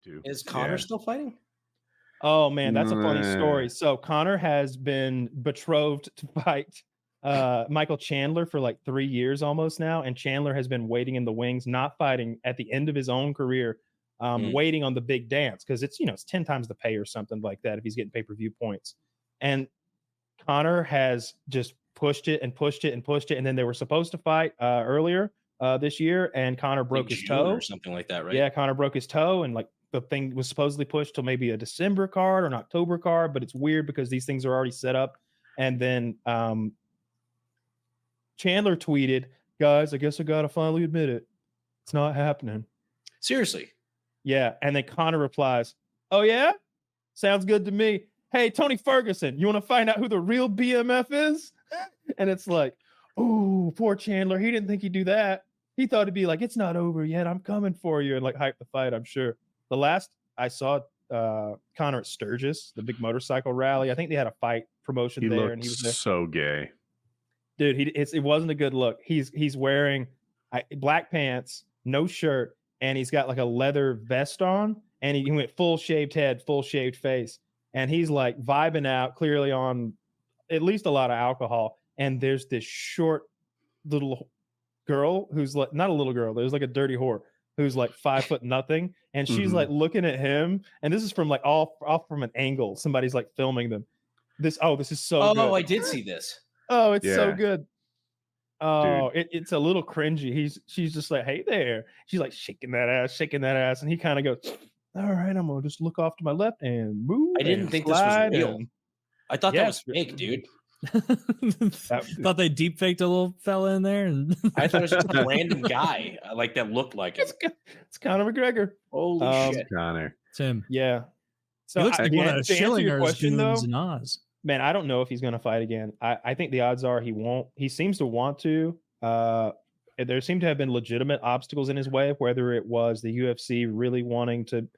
to. Is Conor still fighting? Oh man, that's a funny story. So Conor has been betrothed to fight Michael Chandler for like 3 years almost now, and Chandler has been waiting in the wings, not fighting at the end of his own career, waiting on the big dance because it's it's 10 times the pay or something like that if he's getting pay-per-view points. And Conor has just pushed it and pushed it and pushed it, and then they were supposed to fight earlier this year, and Conor broke his toe or something like that, right? Yeah, Conor broke his toe, and like the thing was supposedly pushed till maybe a December card or an October card, but it's weird because these things are already set up. And then Chandler tweeted, "Guys, I guess I gotta finally admit it. It's not happening." Seriously? Yeah. And then Conor replies, "Oh yeah? Sounds good to me. Hey, Tony Ferguson, you want to find out who the real BMF is?" And it's like, oh, poor Chandler. He didn't think he'd do that. He thought it'd be like, "It's not over yet. I'm coming for you," and like hype the fight, I'm sure. The last I saw Conor at Sturgis, the big motorcycle rally, I think they had a fight promotion there, and he was there. So gay, dude. It wasn't a good look. He's wearing black pants, no shirt, and he's got like a leather vest on, and he went full shaved head, full shaved face, and he's like vibing out, clearly on at least a lot of alcohol. And there's this short little girl who's like not a little girl. There's like a dirty whore who's like 5 foot nothing, and she's like looking at him. And this is from like off from an angle. Somebody's like filming them. This is so good. Oh, I did see this. Oh, it's so good. Oh, it's a little cringy. She's just like, "Hey there." She's like shaking that ass, and he kind of goes, "All right, I'm gonna just look off to my left and move." I didn't think this was real. I thought that was fake, dude. Thought they deep faked a little fella in there, and I thought it was just a random guy like that looked like it. It's Conor McGregor. Holy shit, Conor. It's him. Yeah. So he looks like one of Schillinger's question, goons in Oz. Man, I don't know if he's going to fight again. I think the odds are he won't. He seems to want to. There seem to have been legitimate obstacles in his way, whether it was the UFC really wanting to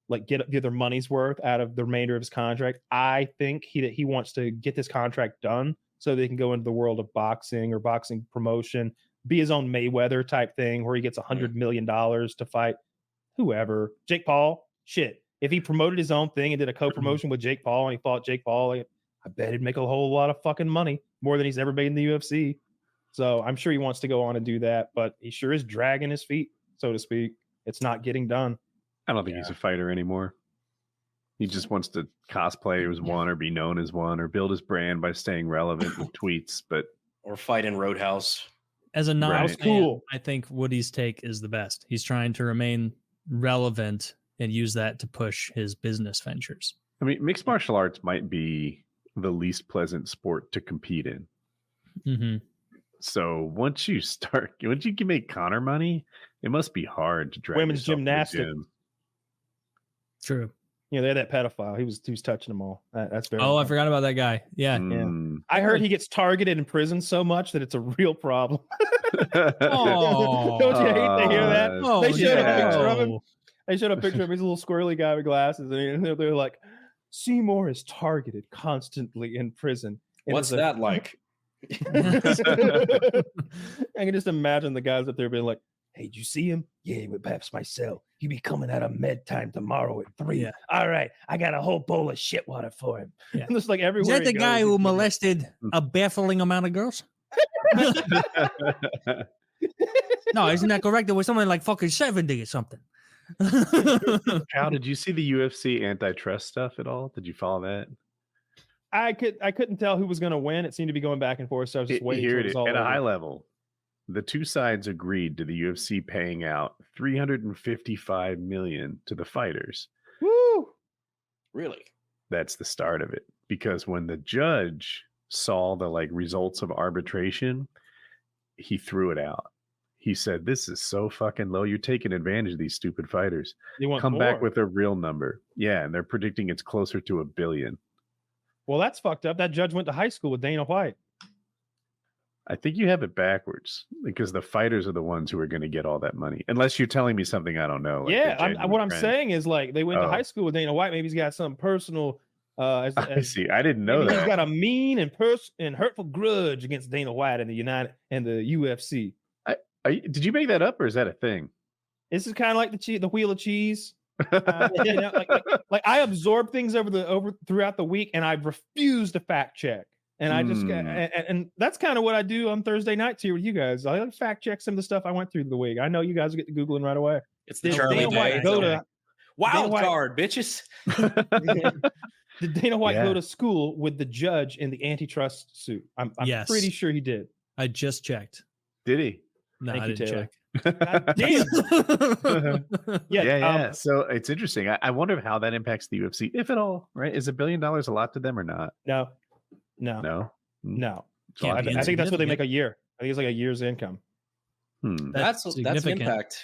like get their money's worth out of the remainder of his contract. I think he wants to get this contract done so they can go into the world of boxing or boxing promotion, be his own Mayweather type thing where he gets $100 million to fight whoever. Jake Paul, shit. If he promoted his own thing and did a co-promotion with Jake Paul and he fought Jake Paul, I bet he'd make a whole lot of fucking money, more than he's ever made in the UFC. So I'm sure he wants to go on and do that, but he sure is dragging his feet, so to speak. It's not getting done. I don't think he's a fighter anymore. He just wants to cosplay as one or be known as one or build his brand by staying relevant with tweets, or fight in Roadhouse. As a non-fan, I think Woody's take is the best. He's trying to remain relevant and use that to push his business ventures. I mean, mixed martial arts might be the least pleasant sport to compete in. Mm-hmm. So once you can make Conor money, it must be hard to drag women's gymnastics. True. Yeah, they had that pedophile. He was touching them all. That's very. I forgot about that guy. Yeah. I heard he gets targeted in prison so much that it's a real problem. Oh, don't you hate to hear that? Oh, They showed a picture of him. They showed a picture of him. He's a little squirrely guy with glasses, and they're like, "Seymour is targeted constantly in prison." And what's that like? I can just imagine the guys up there being like, "Hey, did you see him? Yeah, he went past my cell. He be coming out of med time tomorrow at 3. Yeah. All right, I got a whole bowl of shit water for him." Yeah. And it's like everywhere. Is that the guy who molested a baffling amount of girls? No, isn't that correct? There was something like fucking 70 or something. How did you see the UFC antitrust stuff at all? Did you follow that? I couldn't tell who was going to win. It seemed to be going back and forth, so I was just waiting. Here it is. At a high level, the two sides agreed to the UFC paying out $355 million to the fighters. Woo! Really? That's the start of it. Because when the judge saw the results of arbitration, he threw it out. He said, "This is so fucking low. You're taking advantage of these stupid fighters. They want come more. Back with a real number." Yeah, and they're predicting it's closer to $1 billion. Well, that's fucked up. That judge went to high school with Dana White. I think you have it backwards because the fighters are the ones who are going to get all that money. Unless you're telling me something I don't know. What I'm saying is they went to high school with Dana White. Maybe he's got something personal. I see. I didn't know that. He's got a mean and hurtful grudge against Dana White and the UFC. Did you make that up or is that a thing? This is kind of like the wheel of cheese. Like I absorb things throughout the week, and I refuse to fact check. And I just and that's kind of what I do on Thursday nights here with you guys. I fact check some of the stuff I went through the week. I know you guys will get to Googling right away. It's the Charlie Day. Wild card, bitches. Did Dana White go to school with the judge in the antitrust suit? I'm pretty sure he did. I just checked. Did he? No, I didn't check. God damn. So it's interesting. I wonder how that impacts the UFC, if at all. Right? Is $1 billion a lot to them or not? No. I think that's what they make a year. I think it's like a year's income. That's the impact.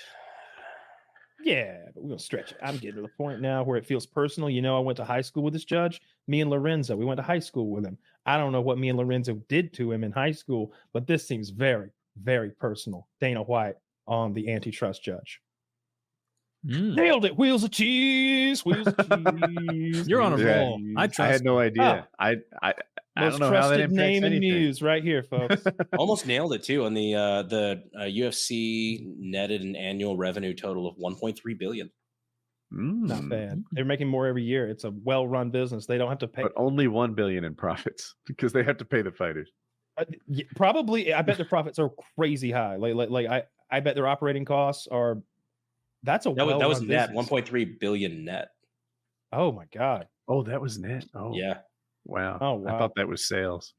Yeah, but we're gonna stretch it. I'm getting to the point now where it feels personal. You know, I went to high school with this judge. Me and Lorenzo, we went to high school with him. I don't know what me and Lorenzo did to him in high school, but this seems very, very personal. Dana White on the antitrust judge. Nailed it. Wheels of cheese. You're on a roll. I had no idea. I don't know how that impacts name and anything. muse right here, folks. Almost nailed it too on the UFC netted an annual revenue total of 1.3 billion. Not bad. They're making more every year. It's a well-run business. They don't have to pay, but only 1 billion in profits because they have to pay the fighters. Probably, I bet their profits are crazy high. I bet their operating costs are. That was net 1.3 billion net. Oh my god. Oh, that was net. Oh yeah. Wow. Oh wow. I thought that was sales.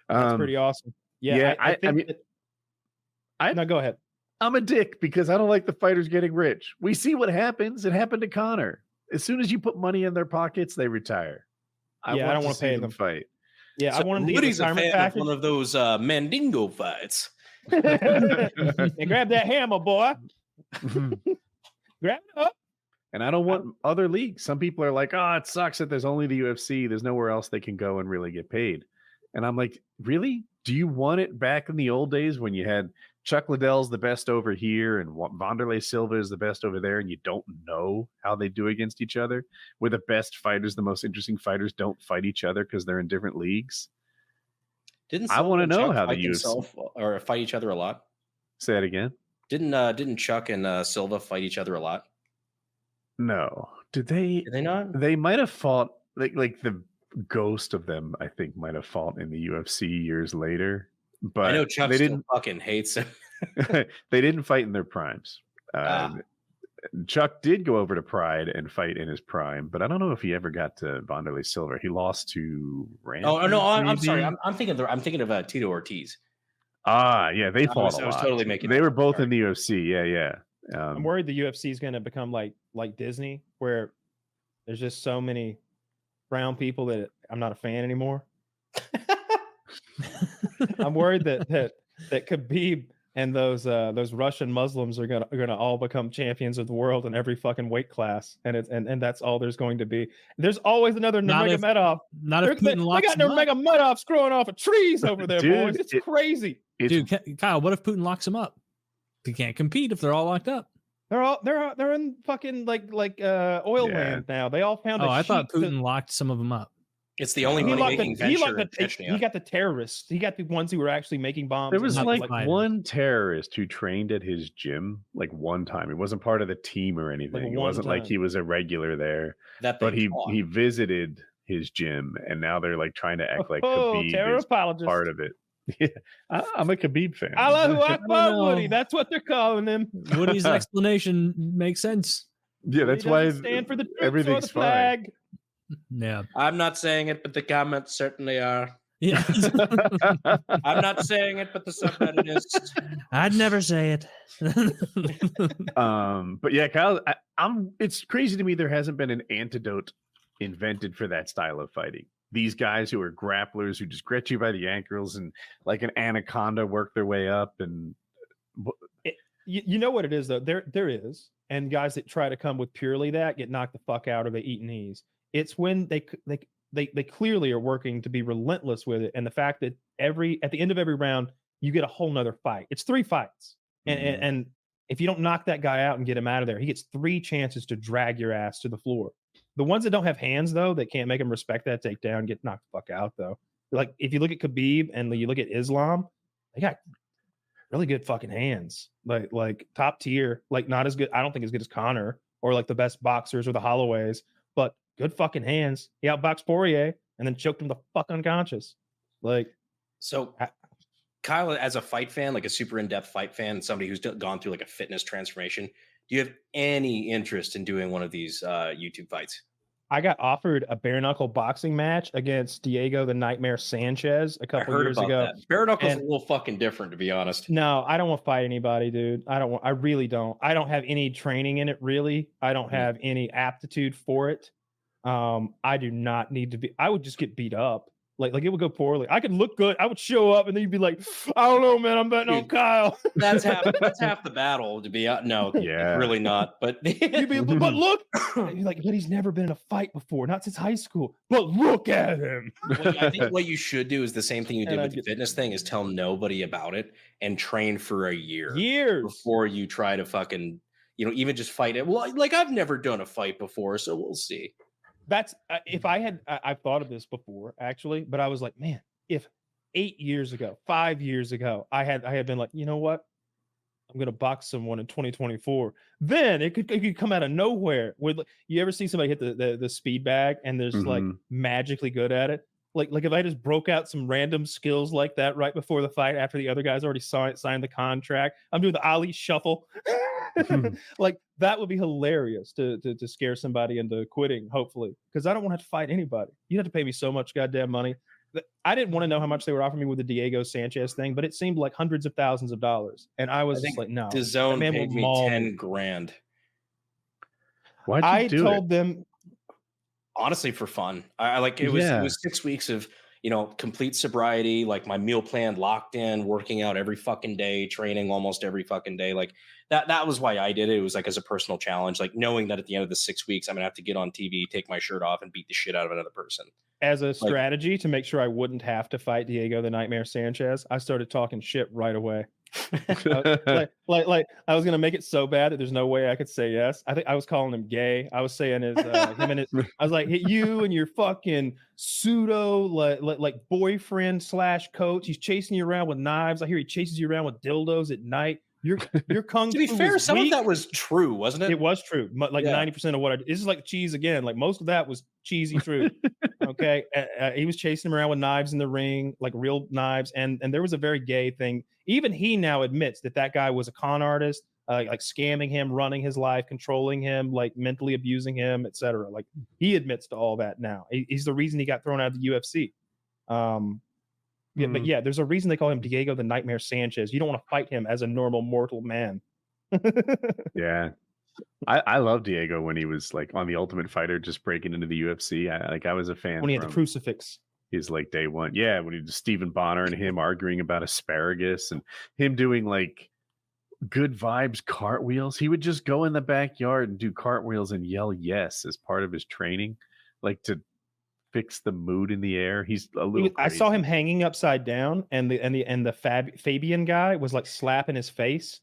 That's pretty awesome. Yeah. No, go ahead. I'm a dick because I don't like the fighters getting rich. We see what happens. It happened to Conor. As soon as you put money in their pockets, they retire. I don't want to pay them fight. Yeah, so I want them to get Woody's a fan of one of those Mandingo fights. Hey, grab that hammer, boy. Grab it up. And I don't want other leagues. Some people are like, oh, it sucks that there's only the UFC. There's nowhere else they can go and really get paid. And I'm like, really? Do you want it back in the old days when you had Chuck Liddell's the best over here and Wanderlei Silva is the best over there, and you don't know how they do against each other? Where the best fighters, the most interesting fighters, don't fight each other because they're in different leagues? I want to know how the UFC or fight each other a lot. Say that again. Didn't Chuck and Silva fight each other a lot? No. Did they not? They might have fought like the ghost of them, I think, might have fought in the UFC years later. But I know Chuck still fucking hates him. They didn't fight in their primes. Chuck did go over to Pride and fight in his prime, but I don't know if he ever got to Wanderlei Silva. He lost to Rampage. Oh no, I'm sorry. I'm thinking of Tito Ortiz. Yeah, they fought a lot. I was totally making. They were both in the UFC. Yeah. I'm worried the UFC is going to become like Disney, where there's just so many brown people that I'm not a fan anymore. I'm worried that Khabib and those Russian Muslims are gonna all become champions of the world in every fucking weight class, and that's all there's going to be. There's always another Nurmagomedov. They got Nurmagomedovs growing off of trees over there, boys. It's crazy. Kyle, what if Putin locks them up? They can't compete if they're all locked up. They're in fucking like oil land now. They all found. I thought Putin locked some of them up. It's the only money-making venture in Chechnya. He got the terrorists. He got the ones who were actually making bombs. There was like one terrorist who trained at his gym like one time. He wasn't part of the team or anything. It wasn't like he was a regular there. But he visited his gym, and now they're like trying to act like Khabib is part of it. Yeah, I'm a Khabib fan. Allahu Akbar, Woody. That's what they're calling him. Woody's explanation makes sense. Yeah, that's why stand for the troops everything's or the flag. Yeah, I'm not saying it, but the comments certainly are. Yeah, I'm not saying it, but the subreddit is. I'd never say it. But yeah, Kyle, it's crazy to me there hasn't been an antidote invented for that style of fighting. These guys who are grapplers who just grab you by the ankles and like an anaconda work their way up, and you know what it is though. There is, and guys that try to come with purely that get knocked the fuck out or they eat knees. It's when they clearly are working to be relentless with it, and the fact that at the end of every round you get a whole nother fight. It's 3 fights, and if you don't knock that guy out and get him out of there, he gets 3 chances to drag your ass to the floor. The ones that don't have hands though, that can't make him respect that takedown, get knocked the fuck out though. Like if you look at Khabib and you look at Islam, they got really good fucking hands, like top tier, like not as good. I don't think as good as Conor, or like the best boxers or the Holloways, but good fucking hands. He outboxed Poirier and then choked him the fuck unconscious. Like, so Kyle, as a fight fan, like a super in-depth fight fan, somebody who's gone through like a fitness transformation, do you have any interest in doing one of these YouTube fights? I got offered a bare knuckle boxing match against Diego the Nightmare Sanchez a couple years ago. That. Bare knuckle's a little fucking different, to be honest. No, I don't want to fight anybody, dude. I really don't. I don't have any training in it, really. I don't have any aptitude for it. I do not need to be. I would just get beat up. Like it would go poorly. I could look good. I would show up, and then you'd be like, I don't know, man. I'm betting on Kyle. That's half the battle. To be no, really not. But you'd be, but look, you're like, but he's never been in a fight before, not since high school. But look at him. Well, I think what you should do is the same thing you did with the fitness thing: is tell nobody about it and train for a year before you try to fucking, even just fight it. Well, like I've never done a fight before, so we'll see. That's if I had, I've thought of this before actually, but I was like, man, if 8 years ago, 5 years ago, I had been like, you know what, I'm gonna box someone in 2024, then it could come out of nowhere. With you ever see somebody hit the speed bag and they're just like magically good at it? Like if I just broke out some random skills like that right before the fight, after the other guys already signed the contract, I'm doing the Ali shuffle. Like that would be hilarious to scare somebody into quitting, hopefully, because I don't want to have to fight anybody. You have to pay me so much goddamn money. I didn't want to know how much they were offering me with the Diego Sanchez thing, but it seemed like hundreds of thousands of dollars, and I was just like, no. DAZN paid me $10,000. Why'd you do told them honestly for fun. I like it was 6 weeks of complete sobriety, like my meal plan locked in, working out every fucking day, training almost every fucking day. Like that was why I did it. It was like as a personal challenge, like knowing that at the end of the 6 weeks, I'm gonna have to get on TV, take my shirt off, and beat the shit out of another person. As a strategy to make sure I wouldn't have to fight Diego the Nightmare Sanchez, I started talking shit right away. like I was gonna make it so bad that there's no way I could say yes. I think I was calling him gay. I was saying him and his. I was like, you and your fucking pseudo like boyfriend / coach. He's chasing you around with knives. I hear he chases you around with dildos at night. Your kung fu. To be fair, some of that was true, wasn't it? It was true. Like 90% of what I did. This is like cheese again. Like most of that was cheesy truth. Okay, he was chasing him around with knives in the ring, like real knives, and there was a very gay thing. Even he now admits that guy was a con artist, like scamming him, running his life, controlling him, like mentally abusing him, etc. Like he admits to all that now. He's the reason he got thrown out of the UFC. But yeah, there's a reason they call him Diego the Nightmare Sanchez. You don't want to fight him as a normal mortal man. Yeah. I love Diego when he was like on the Ultimate Fighter, just breaking into the UFC. I was a fan when he had the crucifix. He's like day one. Yeah, when he did Stephen Bonner and him arguing about asparagus and him doing like good vibes cartwheels. He would just go in the backyard and do cartwheels and yell yes as part of his training, like to fix the mood in the air. He's a little crazy. I saw him hanging upside down, and the Fabian guy was like slapping his face.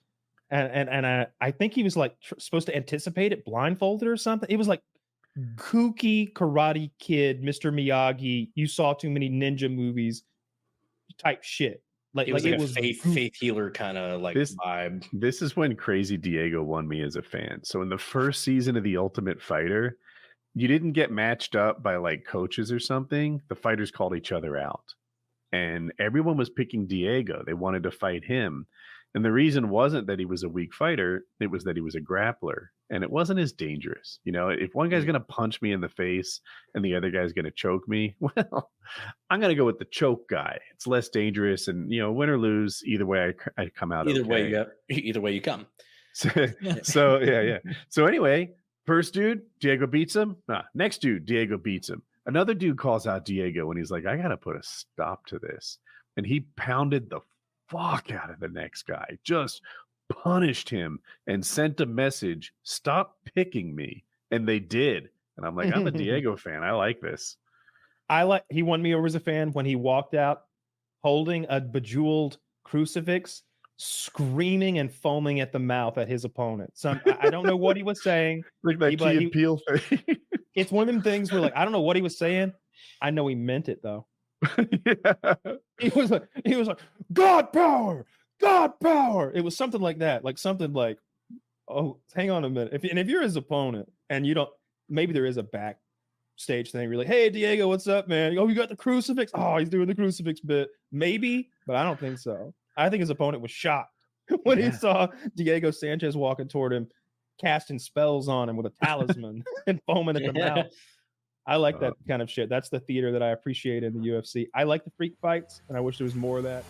And I think he was like supposed to anticipate it blindfolded or something. It was like kooky Karate Kid, Mr. Miyagi. You saw too many ninja movies type shit. Like it was faith healer kind of like vibe. This is when Crazy Diego won me as a fan. So in the first season of The Ultimate Fighter, you didn't get matched up by like coaches or something. The fighters called each other out, and everyone was picking Diego. They wanted to fight him. And the reason wasn't that he was a weak fighter. It was that he was a grappler, and it wasn't as dangerous. If one guy's going to punch me in the face and the other guy's going to choke me, well, I'm going to go with the choke guy. It's less dangerous, and win or lose, either way, I come out. Either way you come. So yeah. So anyway, first dude, Diego beats him. Next dude, Diego beats him. Another dude calls out Diego, and he's like, I got to put a stop to this. And he pounded the fuck out of the next guy, just punished him and sent a message, stop picking me. And they did. And I'm like, I'm a Diego fan. I like this. He won me over as a fan when he walked out holding a bejeweled crucifix, screaming and foaming at the mouth at his opponent. I don't know what he was saying. Like that Key and Peele thing. It's one of them things where like, I don't know what he was saying. I know he meant it though. Yeah. He was like, God power. It was something like that, like something like oh, hang on a minute. If you're his opponent and you don't, maybe there is a backstage thing. You're like, hey, Diego, what's up, man? Oh, you got the crucifix. Oh, he's doing the crucifix bit. Maybe, but I don't think so. I think his opponent was shocked when he saw Diego Sanchez walking toward him, casting spells on him with a talisman and foaming at the mouth. I like that kind of shit. That's the theater that I appreciate in the UFC. I like the freak fights, and I wish there was more of that.